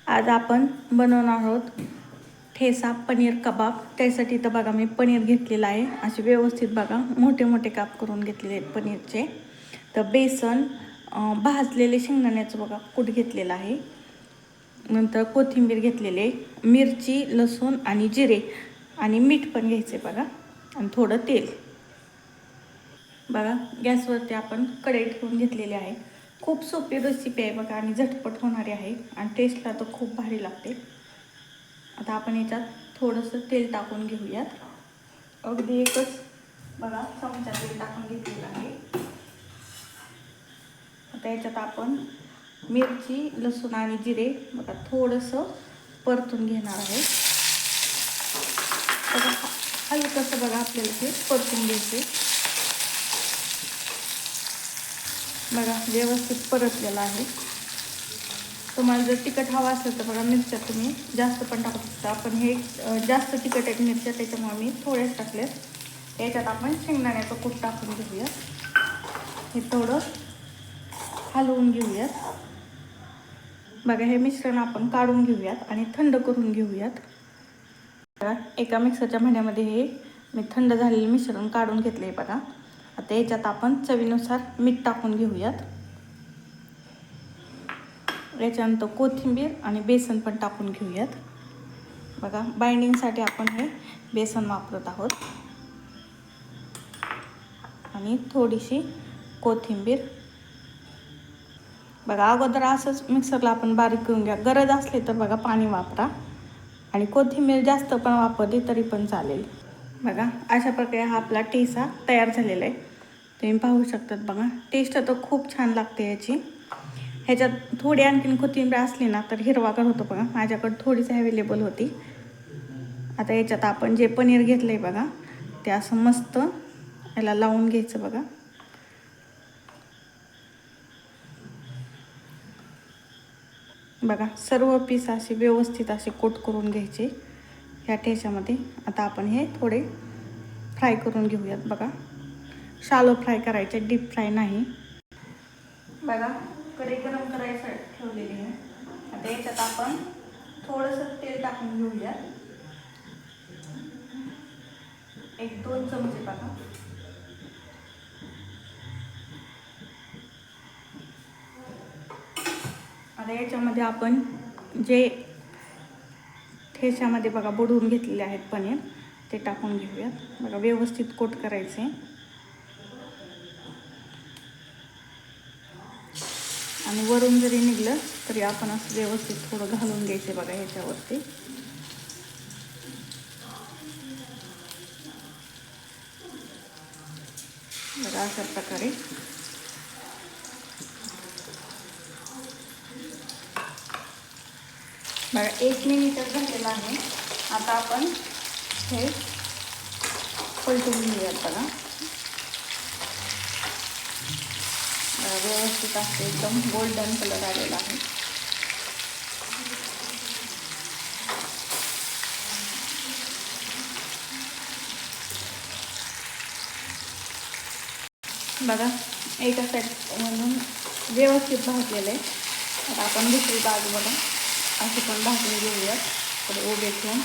आज आपण बनवणार आहोत ठेचा पनीर कबाब। त्यासाठी तर बघा मी पनीर घेतलेलं आहे, असे व्यवस्थित बघा मोठे मोठे काप करून घेतलेले आहेत पनीरचे। तर बेसन, भाजलेले शेंगदाण्याचं बघा कूट घेतलेला आहे, नंतर कोथिंबीर घेतलेले, मिरची, लसूण आणि जिरे आणि मीठ पण घ्यायचे बघा, आणि थोडं तेल। बघा गॅसवरती आपण कढई ठेवून घेतलेली आहे। खूप सोपी रेसिपी आहे बघा, आणि झटपट होणारी आहे, आणि टेस्टला तर खूप भारी लागते। आता आपण याच्यात थोडंसं तेल टाकून घेऊयात, अगदी एकच बघा चमचा तेल टाकून घेतलेलं आहे। आता याच्यात आपण मिरची, लसूण आणि जिरे बघा थोडंसं परतून घेणार आहे। बघा हलकंसं बघा आपल्याला हे परतून घ्यायचे। बघा व्यवस्थित परतलेलं आहे। तुम्हाला जर तिखट हवा असेल तर बघा मिरच्या तुम्ही जास्त पण टाकू शकता, पण हे जास्त तिखट आहेत मिरच्या, त्याच्यामुळे मी थोडेच टाकलेत। याच्यात आपण शेंगदाण्याचं कूट टाकून घेऊया, हे थोडं हलवून घेऊयात। बघा हे मिश्रण आपण काढून घेऊयात आणि थंड करून घेऊयात। बघा एका मिक्सरच्या भांड्यामध्ये हे मी थंड झालेले मिश्रण काढून घेतले बघा। आता याच्यात आपण चवीनुसार मीठ टाकून घेऊयात। याच्यानंतर कोथिंबीर आणि बेसन पण टाकून घेऊयात। बघा बाइंडिंगसाठी आपण हे बेसन वापरत आहोत, आणि थोडीशी कोथिंबीर। बघा अगोदर असंच मिक्सरला आपण बारीक करून घ्या, गरज असली तर बघा पाणी वापरा, आणि कोथिंबीर जास्त पण वापरली तरी पण चालेल। बघा अशा प्रकारे हा आपला ठेचा तयार झालेला आहे, तुम्ही पाहू शकतात। बघा टेस्ट तर खूप छान लागते याची। ह्याच्यात थोडी आणखीन कोथिंबीर असली ना तर हिरवागार होतो बघा, माझ्याकडे थोडीच अवेलेबल होती। आता याच्यात आपण जे पनीर घेतलं आहे बघा, ते असं मस्त याला लावून घ्यायचं बघा। बघा सर्व पीस असे व्यवस्थित असे कोट करून घ्यायचे ह्या ठेच्यामध्ये। आता आपण हे थोडे फ्राय करून घेऊयात बघा, शालो फ्राय करायचे, डीप फ्राय नाही। बघा कढई गरम करायसाठी ठेवलेली आहे। आता याच्यात आपण थोडंसं तेल टाकून घेऊयात, 1-2 चमचे बघा। आता याच्यामध्ये आपण जे ठेच्यामध्ये बघा बुडवून घेतलेले आहेत पनीर, ते टाकून घेऊयात। बघा व्यवस्थित कोट करायचे, आणि वरून जरी निघलं तरी आपण असं व्यवस्थित थोडं घालून घ्यायचे बघा ह्याच्यावरती। बघा अशा प्रकारे बघा 1 मिनिटच झालेला आहे। आता आपण हे पलटून घेऊयात बघा, व्यवस्थित असते, एकदम गोल्डन कलर आलेला आहे। बघा एका साईड म्हणून व्यवस्थित भाजलेलं आहे। आता आपण दुसरी बाजू बघा अशी पण भाजून घेऊयात, थोडे उभे ठेवून।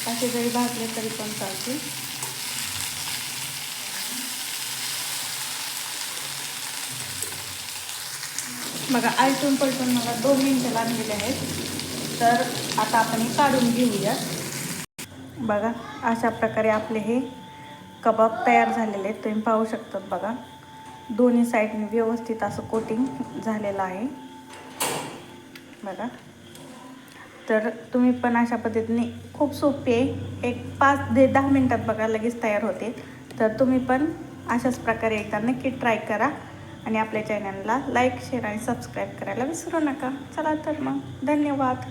असे जरी भाजले तरी पण चालते। बघा आलटून पलटून मला 2 मिनिटं लागलेले आहेत, तर आता आपण हे काढून घेऊयात। बघा अशा प्रकारे आपले हे कबाब तयार झालेले आहेत, तुम्ही पाहू शकतात। बघा दोन्ही साईडने व्यवस्थित असं कोटिंग झालेलं आहे बघा। तर तुम्ही पण अशा पद्धतीने, खूप सोपी आहे, एक 5 ते 10 मिनिटात बघा लगेच तयार होते। तर तुम्ही पण अशाच प्रकारे एकदा नक्की ट्राय करा, आणि आपल्या चॅनलला लाईक, शेअर आणि सबस्क्राईब करायला विसरू नका। चला तर मग धन्यवाद।